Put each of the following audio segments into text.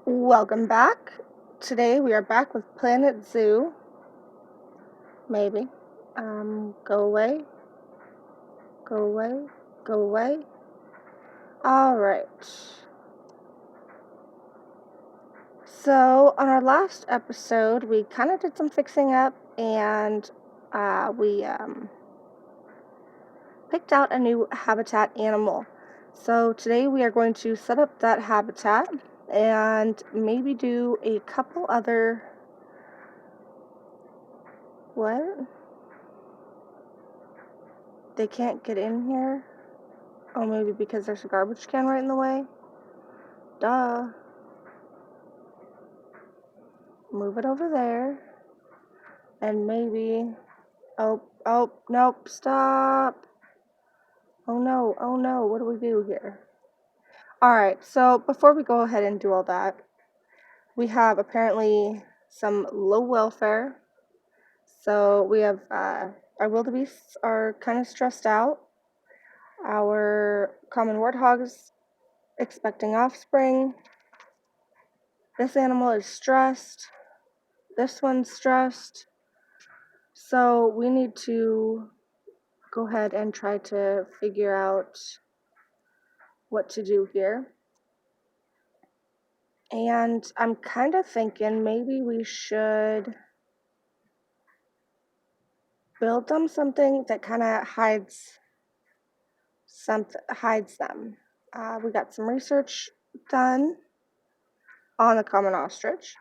Welcome back. Today we are back with Planet Zoo. Maybe. Go away. Go away. Go away. Alright. So, on our last episode, we kind of did some fixing up and we picked out a new habitat animal. So, today we are going to set up that habitat and maybe do a couple other. What? They can't get in here? Oh, maybe because there's a garbage can right in the way? Duh. Move it over there. And maybe... Oh, nope, stop. Oh no, what do we do here? Alright, so before we go ahead and do all that, we have apparently some low welfare. So we have, our wildebeests are kind of stressed out. Our common warthogs expecting offspring. This animal is stressed. This one's stressed. So we need to go ahead and try to figure out what to do here. And I'm kind of thinking maybe we should build them something that kind of hides them. We got some research done on the common ostrich.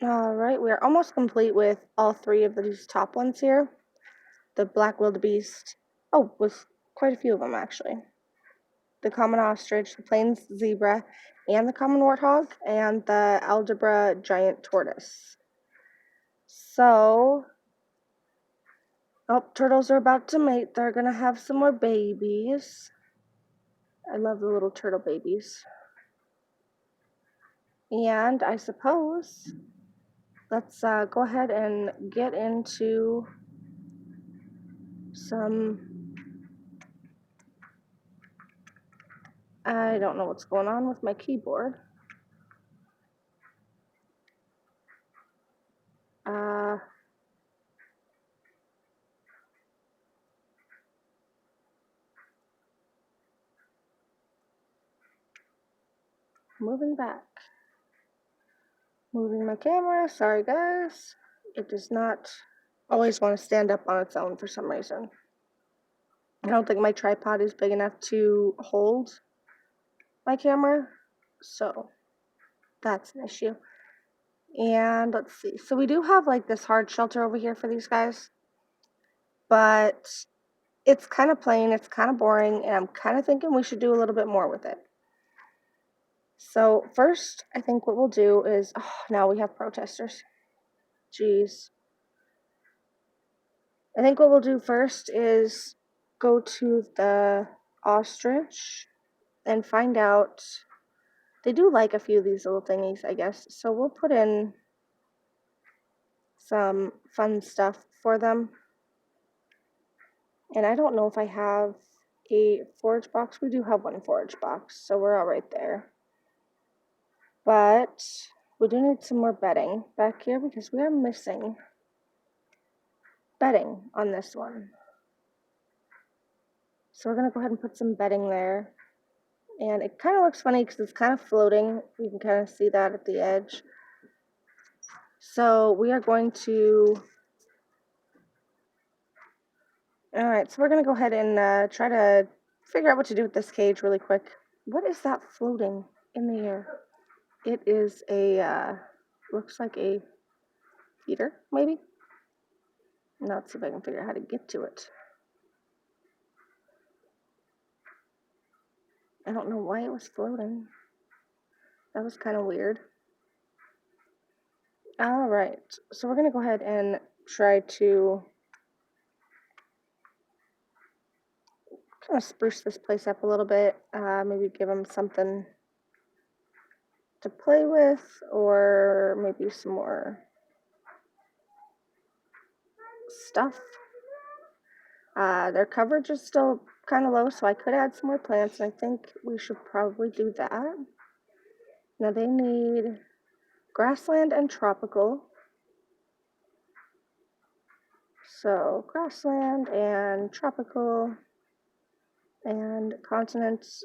All right, we are almost complete with all three of these top ones here. The black wildebeest, with quite a few of them actually. The common ostrich, the plains zebra, and the common warthog, and the algebra giant tortoise. So, turtles are about to mate. They're gonna have some more babies. I love the little turtle babies. And I suppose let's go ahead and get into some... I don't know what's going on with my keyboard. Moving back. Moving my camera. Sorry, guys. It does not always want to stand up on its own for some reason. I don't think my tripod is big enough to hold my camera, so that's an issue. And let's see. So we do have like this hard shelter over here for these guys, but it's kind of plain, it's kind of boring, and I'm kind of thinking we should do a little bit more with it. So first, I think what we'll do is, now we have protesters. Jeez. I think what we'll do first is go to the ostrich and find out. They do like a few of these little thingies, I guess. So we'll put in some fun stuff for them. And I don't know if I have a forage box. We do have one forage box, so we're all right there. But we do need some more bedding back here because we are missing bedding on this one. So we're going to go ahead and put some bedding there. And it kind of looks funny because it's kind of floating. You can kind of see that at the edge. So we are going to... Alright, so we're going to go ahead and try to figure out what to do with this cage really quick. What is that floating in the air? It is looks like a feeder, maybe? Now let's see if I can figure out how to get to it. I don't know why it was floating. That was kind of weird. Alright, so we're going to go ahead and try to kind of spruce this place up a little bit. Maybe give them something to play with, or maybe some more stuff. Their coverage is still kind of low, so I could add some more plants, and I think we should probably do that. Now they need grassland and tropical. So grassland and tropical, and continents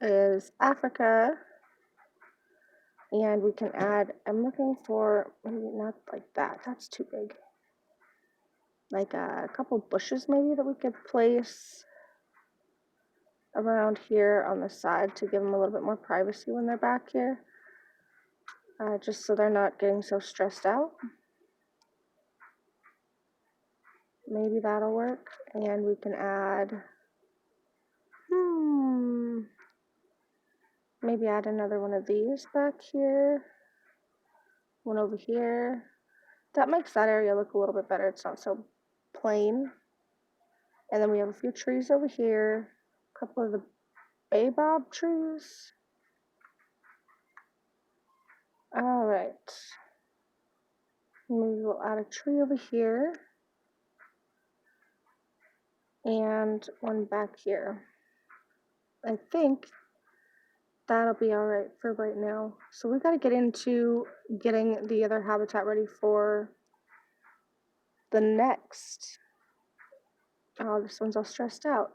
is Africa. And we can add, I'm looking for, maybe not like that, that's too big. Like a couple bushes maybe that we could place around here on the side to give them a little bit more privacy when they're back here. Just so they're not getting so stressed out. Maybe that'll work. And we can add, maybe add another one of these back here. One over here. That makes that area look a little bit better. It's not so plain. And then we have a few trees over here. A couple of the baobab trees. All right. Maybe we'll add a tree over here. And one back here. I think that'll be all right for right now. So we got to get into getting the other habitat ready for the next. Oh, this one's all stressed out.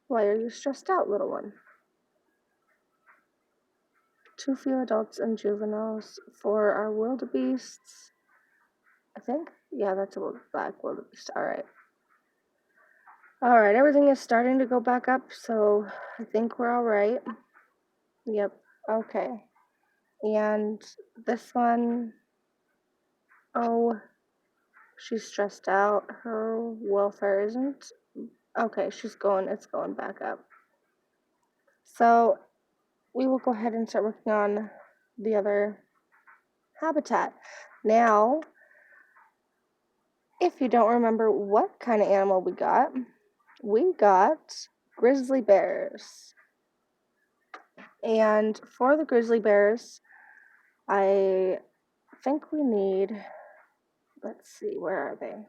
Why are you stressed out, little one? Too few adults and juveniles for our wildebeests. I think, yeah, that's a black wildebeest. All right. All right, everything is starting to go back up, so I think we're all right. Yep, okay. And this one, oh, she's stressed out. Her welfare isn't. Okay, it's going back up. So we will go ahead and start working on the other habitat. Now, if you don't remember what kind of animal we got grizzly bears. And for the grizzly bears, I think we need, let's see, where are they?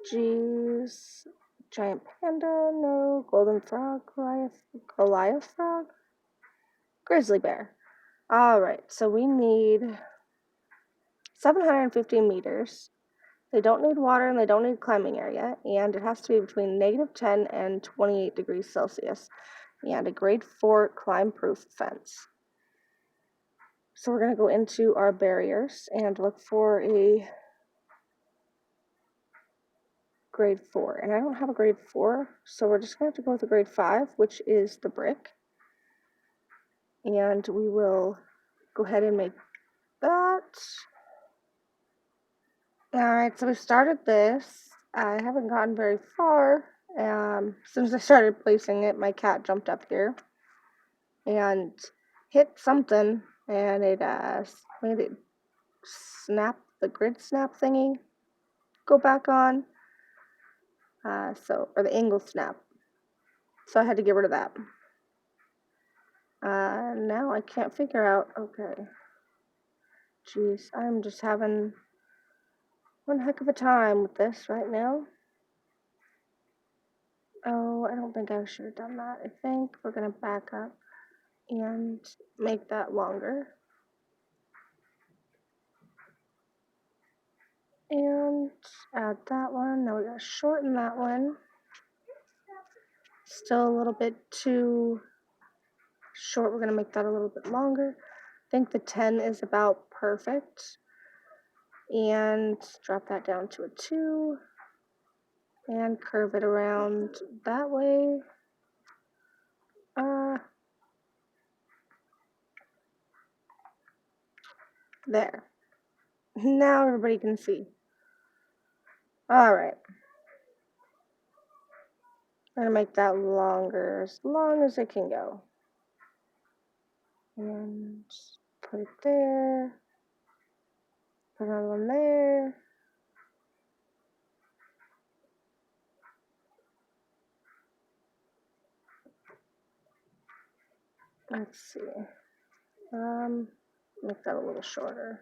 Geez, giant panda, no, golden frog, Goliath frog, grizzly bear. All right, so we need 750 meters. They don't need water and they don't need climbing area, and it has to be between -10 and 28 degrees Celsius, and a grade 4 climb-proof fence. So we're going to go into our barriers and look for a grade 4. And I don't have a grade 4, so we're just going to have to go with a grade 5, which is the brick. And we will go ahead and make that. Alright, so we started this. I haven't gotten very far. Since I started placing it, my cat jumped up here and hit something, and it made it snap, the grid snap thingy go back on. Or the angle snap. So I had to get rid of that. Now I can't figure out, okay. Jeez, I'm just having one heck of a time with this right now. Oh, I don't think I should have done that. I think we're gonna back up and make that longer. And add that one. Now we gotta shorten that one. Still a little bit too short. We're gonna make that a little bit longer. I think the 10 is about perfect. And drop that down to a 2. And curve it around that way. There. Now everybody can see. All right. I'm gonna make that longer, as long as it can go. And put it there. Put another one there. Let's see. Make that a little shorter.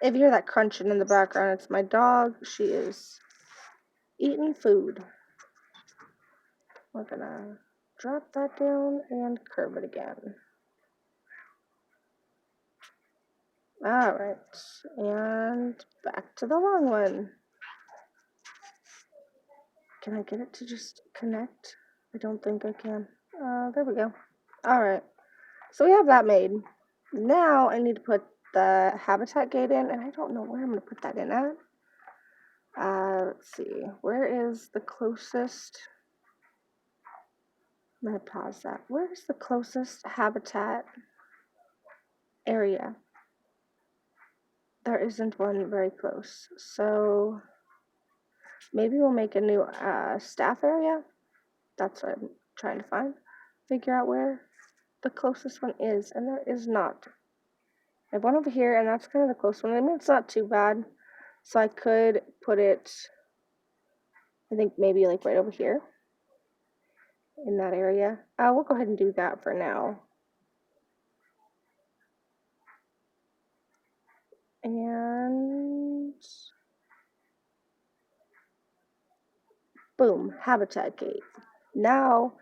If you hear that crunching in the background, it's my dog. She is eating food. We're gonna drop that down and curve it again. Alright, and back to the long one. Can I get it to just connect? I don't think I can. There we go. Alright, so we have that made. Now I need to put the habitat gate in, and I don't know where I'm going to put that in at. Let's see, where is the closest? I'm going to pause that. Where is the closest habitat area? There isn't one very close, so maybe we'll make a new staff area. That's what I'm trying to figure out where the closest one is, and there is not. I have one over here, and that's kind of the closest one. I mean, it's not too bad, so I could put it, I think maybe like right over here in that area. We'll go ahead and do that for now. And boom, habitat gate. Now,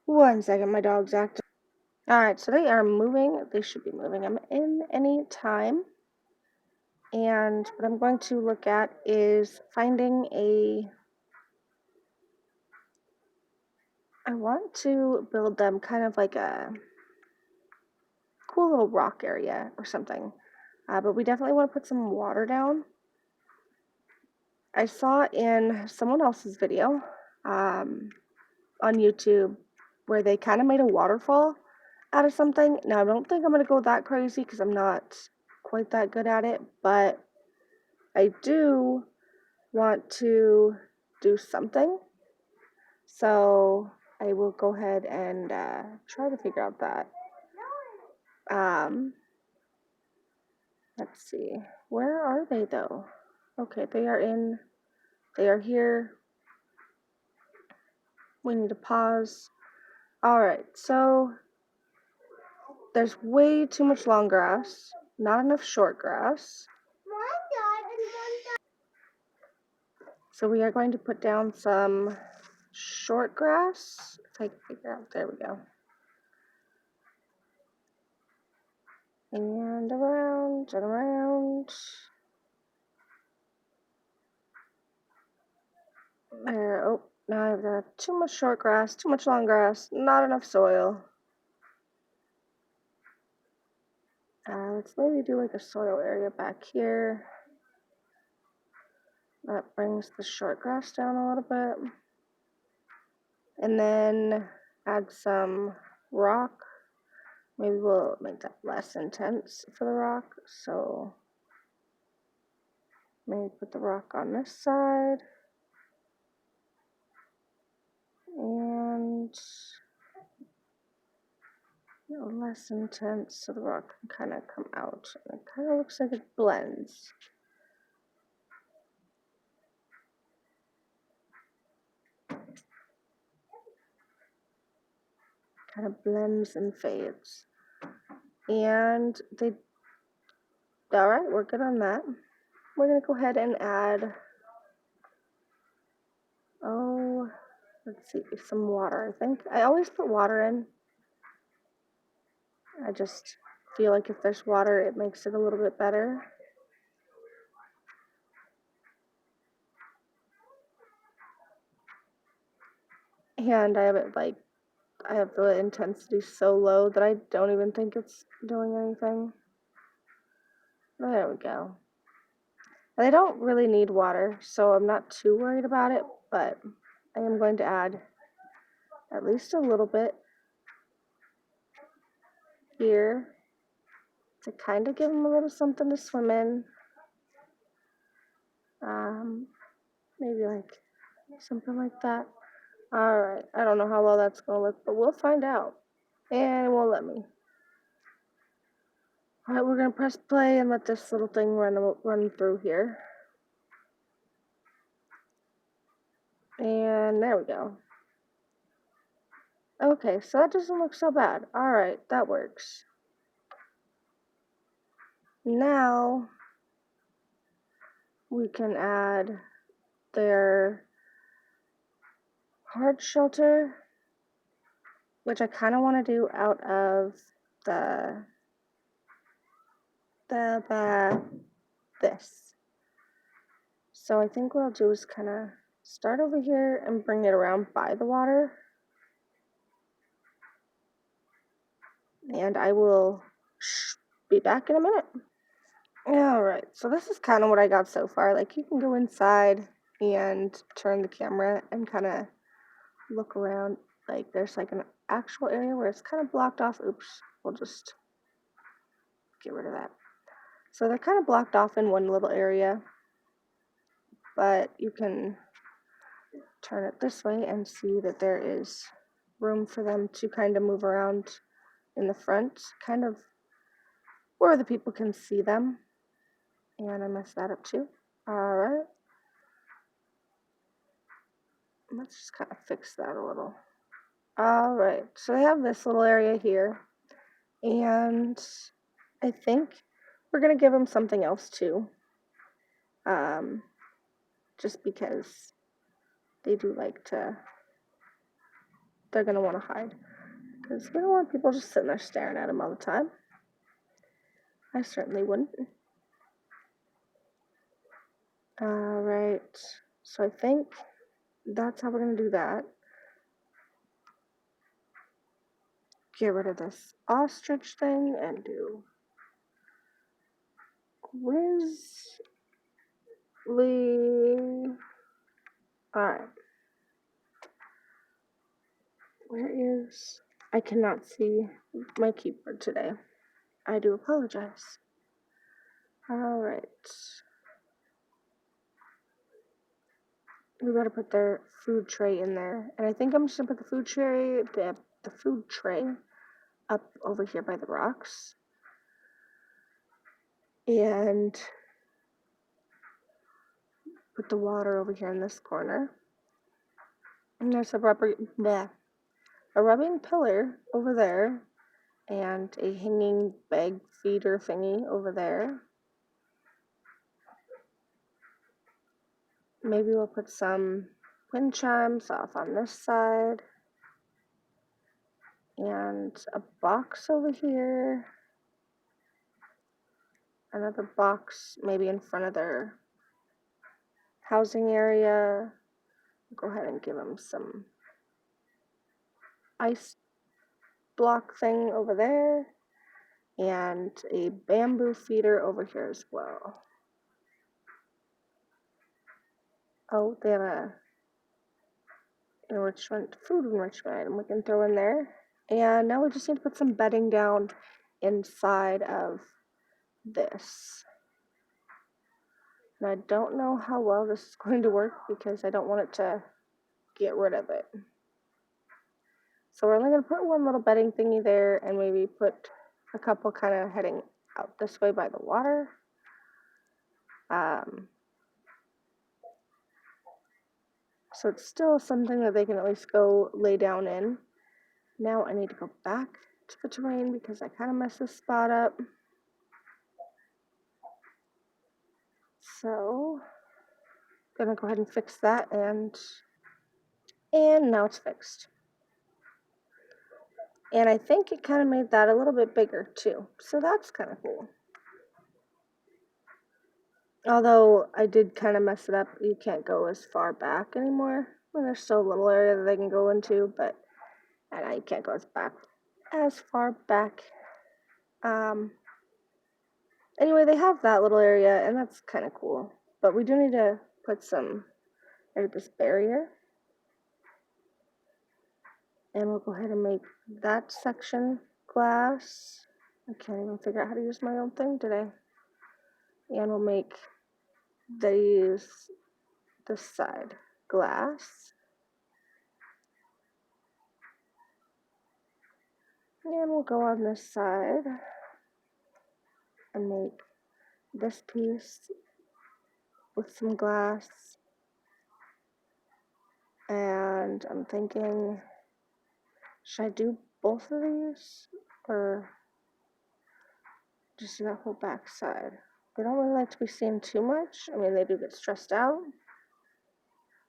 one second, my dog's active. Alright, so they are moving. They should be moving. I'm in any time. And what I'm going to look at is finding I want to build them kind of like a cool little rock area or something. But we definitely want to put some water down. I saw in someone else's video on YouTube where they kind of made a waterfall out of something. Now, I don't think I'm going to go that crazy because I'm not quite that good at it, but I do want to do something. So I will go ahead and try to figure out that. Let's see. Where are they though? Okay, they are here. We need to pause. Alright, so there's way too much long grass, not enough short grass. So we are going to put down some short grass. If I can figure out, there we go. And around and around. There, oh, now I've got too much short grass, too much long grass, not enough soil. Let's maybe do like a soil area back here. That brings the short grass down a little bit. And then add some rock. Maybe we'll make that less intense for the rock. So maybe put the rock on this side. And less intense so the rock can kind of come out. It kind of looks like it blends. Kind of blends and fades. And alright, we're good on that. We're going to go ahead and add, let's see, some water, I think. I always put water in. I just feel like if there's water, it makes it a little bit better. And I have the intensity so low that I don't even think it's doing anything. There we go. And they don't really need water, so I'm not too worried about it, but I am going to add at least a little bit here to kind of give them a little something to swim in. Maybe like something like that. Alright, I don't know how well that's going to look, but we'll find out. And it won't let me. Alright, we're going to press play and let this little thing run through here. And there we go. Okay, so that doesn't look so bad. Alright, that works. now we can add their hard shelter, which I kind of want to do out of this. So I think what I'll do is kind of start over here and bring it around by the water. And I will be back in a minute. Alright, so this is kind of what I got so far. Like, you can go inside and turn the camera and kind of look around. Like, there's like an actual area where it's kind of blocked off. Oops, we'll just get rid of that. So they're kind of blocked off in one little area, but you can turn it this way and see that there is room for them to kind of move around in the front, kind of where the people can see them. And I messed that up too. Alright. Let's just kind of fix that a little. Alright, so they have this little area here. And I think we're going to give them something else too. Just because they do like to, they're going to want to hide. Because we don't want people just sitting there staring at them all the time. I certainly wouldn't. Alright, so I think that's how we're going to do that. Get rid of this ostrich thing and do grizzly. Alright. Where is... I cannot see my keyboard today. I do apologize. Alright. We gotta put their food tray in there. And I think I'm just gonna put the food tray up over here by the rocks. And put the water over here in this corner. And there's a rubbing pillar over there. And a hanging bag feeder thingy over there. Maybe we'll put some wind chimes off on this side. And a box over here. Another box maybe in front of their housing area. Go ahead and give them some ice block thing over there. And a bamboo feeder over here as well. Oh, they have a food enrichment item we can throw in there. And now we just need to put some bedding down inside of this. And I don't know how well this is going to work because I don't want it to get rid of it. So we're only going to put one little bedding thingy there and maybe put a couple kind of heading out this way by the water. So it's still something that they can at least go lay down in. Now I need to go back to the terrain because I kind of messed this spot up. So I'm gonna go ahead and fix that, and now it's fixed. And I think it kind of made that a little bit bigger too. So that's kind of cool. Although I did kind of mess it up. You can't go as far back anymore. Well, there's still a little area that they can go into, but you can't go as far back. Anyway, they have that little area, and that's kind of cool. But we do need to put this barrier. And we'll go ahead and make that section glass. I can't even figure out how to use my own thing today. And we'll make this side glass. And we'll go on this side and make this piece with some glass. And I'm thinking, should I do both of these? Or just do that whole back side. They don't really like to be seen too much. I mean, they do get stressed out.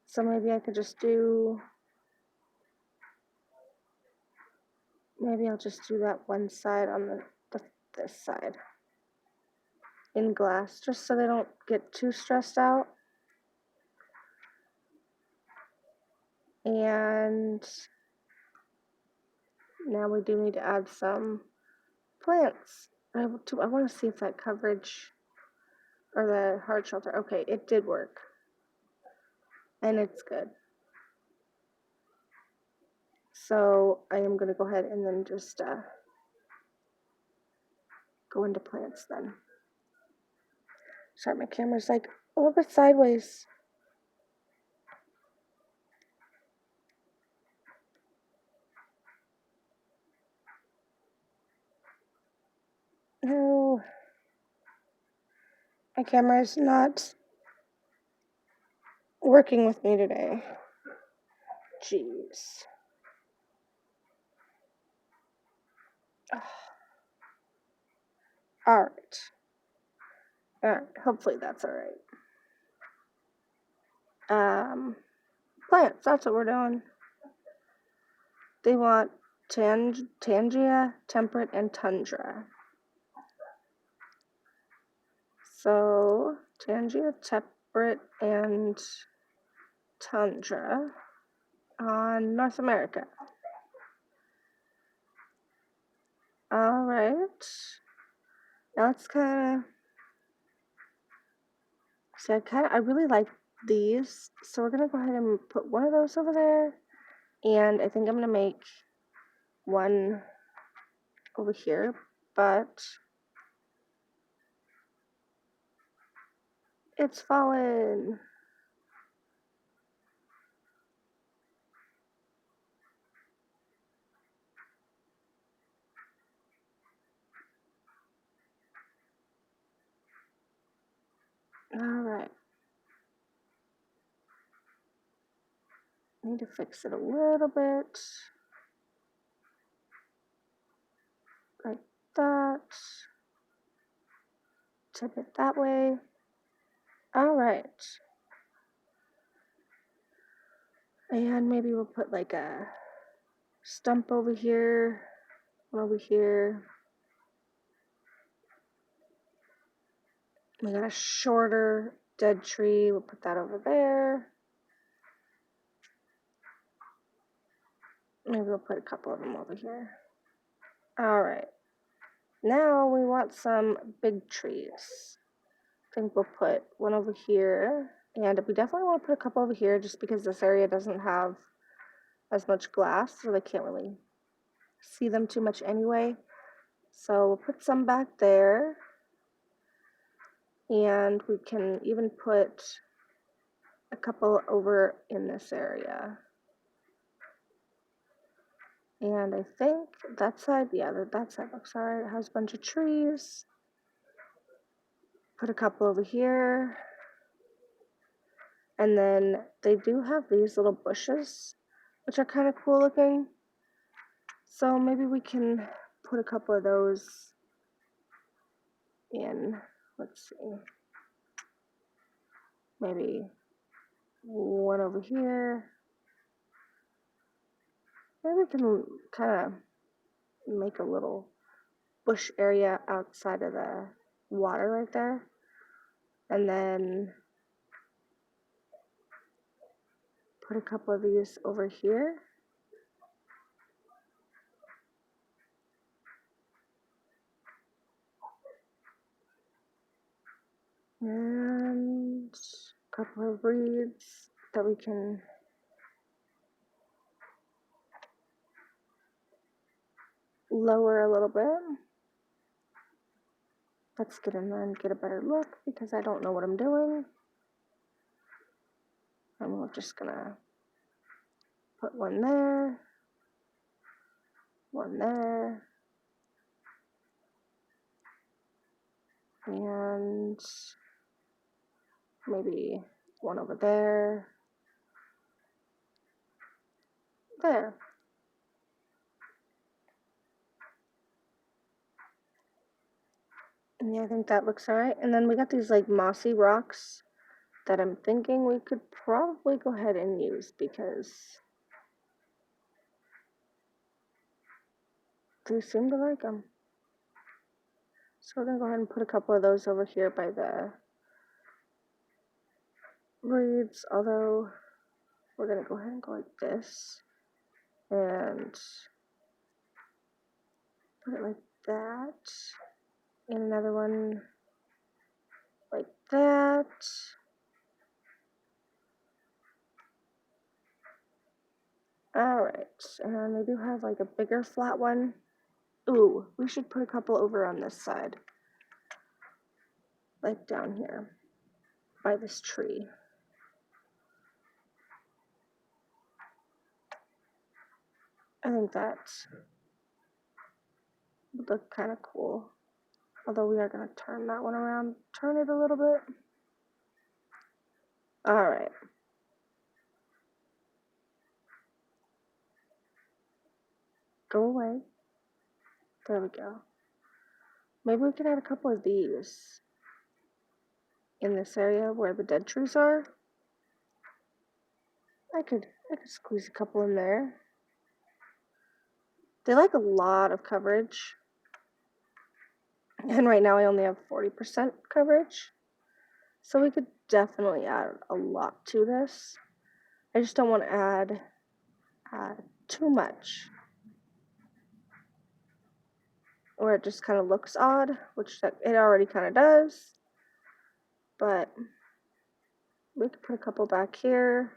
So maybe I could just do, maybe I'll just do that one side on this side in glass, just so they don't get too stressed out. And now we do need to add some plants. I want to see if that coverage or the hard shelter, okay, it did work. And it's good. So I am going to go ahead and then just go into plants then. Sorry, my camera's like a little bit sideways. No, my camera is not working with me today. Jeez. All right. Hopefully that's all right. Plants. That's what we're doing. They want Tangia, temperate, and tundra. So Tangia, temperate, and tundra on North America. All right. Now let's kind of see. I really like these, so we're gonna go ahead and put one of those over there, and I think I'm gonna make one over here, but it's fallen. All right. Need to fix it a little bit. Like that. Tip it that way. All right. And maybe we'll put like a stump over here, one over here. We got a shorter dead tree. We'll put that over there. Maybe we'll put a couple of them over here. All right. Now we want some big trees. I think we'll put one over here. And we definitely want to put a couple over here just because this area doesn't have as much glass, so they can't really see them too much anyway. So we'll put some back there. And we can even put a couple over in this area. And I think that side, yeah, that side looks all right. It has a bunch of trees. Put a couple over here. And then they do have these little bushes, which are kind of cool looking. So maybe we can put a couple of those in. Let's see. Maybe one over here. Maybe we can kind of make a little bush area outside of the water right there. And then put a couple of these over here. And a couple of reeds that we can lower a little bit. Let's get in there and get a better look because I don't know what I'm doing. And we're just gonna put one there, and maybe one over there. There. Yeah, I think that looks alright. And then we got these like mossy rocks that I'm thinking we could probably go ahead and use because they seem to like them. So we're gonna go ahead and put a couple of those over here by the reeds, although we're gonna go ahead and go like this and put it like that. And another one like that. Alright, and they do have like a bigger flat one. Ooh, we should put a couple over on this side. Like down here by this tree. I think that would look kind of cool. Although we are going to turn that one around, turn it a little bit. Alright. Go away. There we go. Maybe we could add a couple of these in this area where the dead trees are. I could squeeze a couple in there. They like a lot of coverage. And right now I only have 40% coverage. So we could definitely add a lot to this. I just don't want to add too much. Or it just kind of looks odd, which it already kind of does. But we could put a couple back here.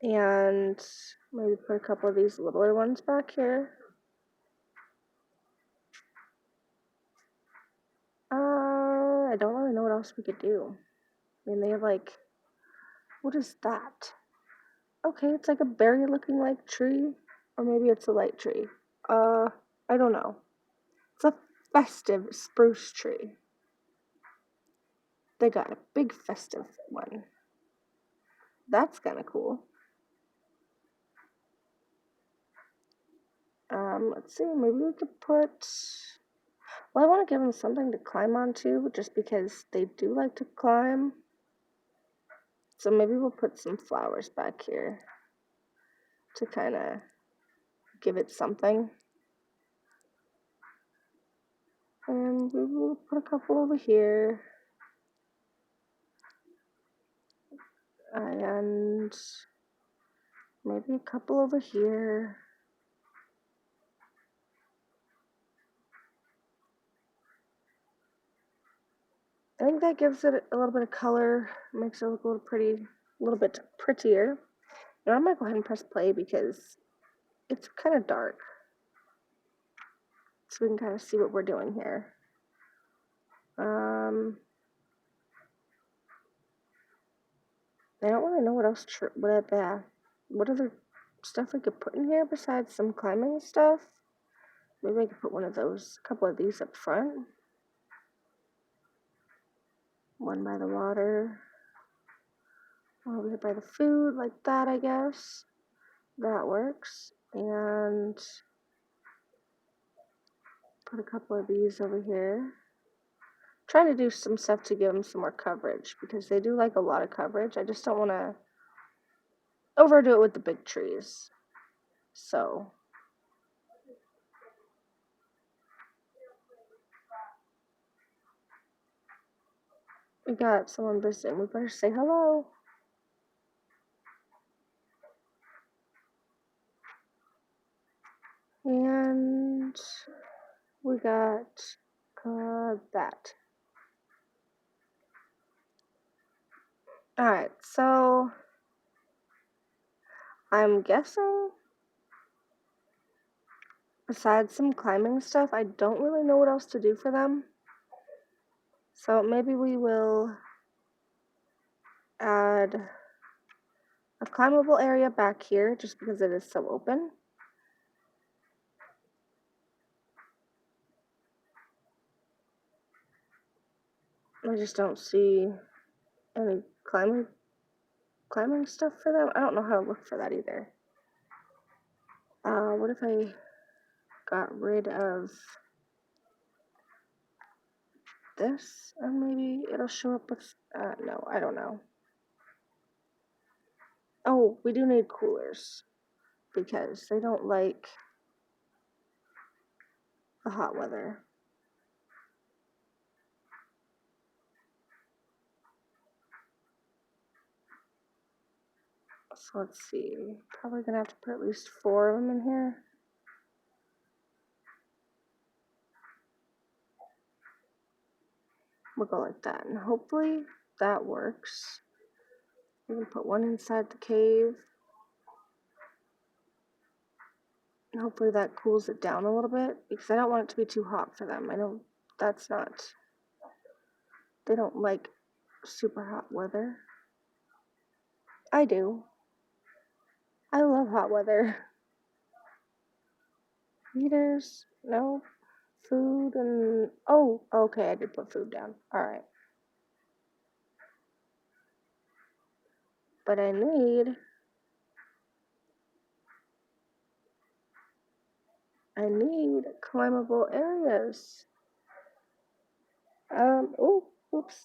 And maybe put a couple of these littler ones back here. I don't really know what else we could do. I mean, they have like, what is that? Okay, it's like a berry looking like tree. Or maybe it's a light tree. I don't know. It's a festive spruce tree. They got a big festive one. That's kind of cool. Let's see, maybe we could put... Well, I want to give them something to climb onto, just because they do like to climb. So maybe we'll put some flowers back here to kind of give it something. And we will put a couple over here. And maybe a couple over here. I think that gives it a little bit of color, makes it look a little bit prettier. Now I'm gonna go ahead and press play because it's kind of dark. So we can kind of see what we're doing here. I don't really know what else, what other stuff we could put in here besides some climbing stuff. Maybe I could put one of those, a couple of these up front. One by the water. One over here by the food, like that, I guess. That works. And put a couple of these over here. Trying to do some stuff to give them some more coverage because they do like a lot of coverage. I just don't want to overdo it with the big trees. So we got someone visiting. We better say hello. And we got that. Alright, so I'm guessing besides some climbing stuff, I don't really know what else to do for them. So maybe we will add a climbable area back here just because it is so open. I just don't see any climbing stuff for them. I don't know how to look for that either. What if I got rid of this, and maybe it'll show up with, no, I don't know. Oh, we do need coolers because they don't like the hot weather. So let's see, probably gonna have to put at least 4 of them in here. We'll go like that, and hopefully that works. We can put one inside the cave. And hopefully that cools it down a little bit, because I don't want it to be too hot for them. I know that's not, they don't like super hot weather. I do. I love hot weather. Heaters, no. Food and, oh, okay, I did put food down. Alright. But I need climbable areas. Oh, oops.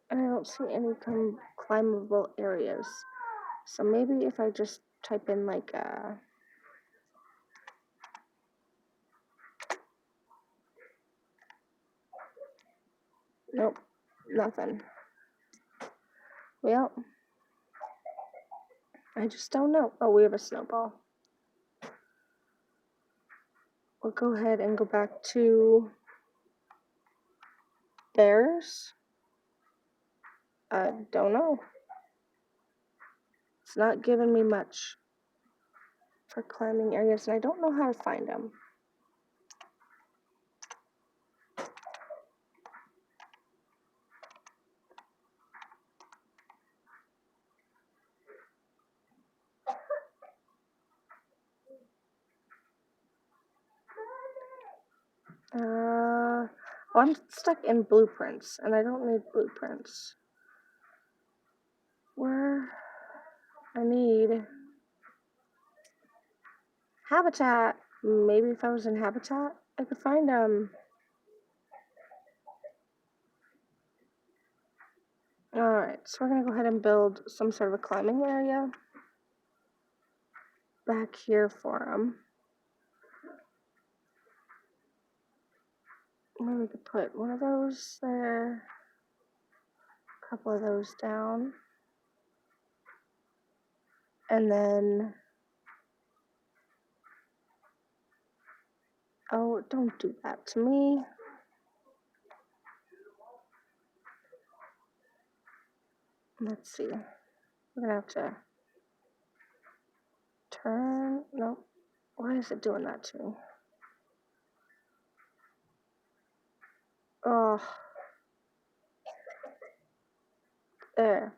And I don't see any climbable areas. So maybe if I just type in like, nope, nothing. Well, I just don't know. Oh, we have a snowball. We'll go ahead and go back to theirs. I don't know. It's not giving me much for climbing areas, and I don't know how to find them. Well, I'm stuck in blueprints, and I don't need blueprints. Where I need habitat. Maybe if I was in habitat, I could find them. Alright, so we're gonna go ahead and build some sort of a climbing area back here for them. Maybe we could put one of those there, a couple of those down, and then, oh, don't do that to me. Let's see, we're gonna have to turn, nope, why is it doing that to me? Oh, there,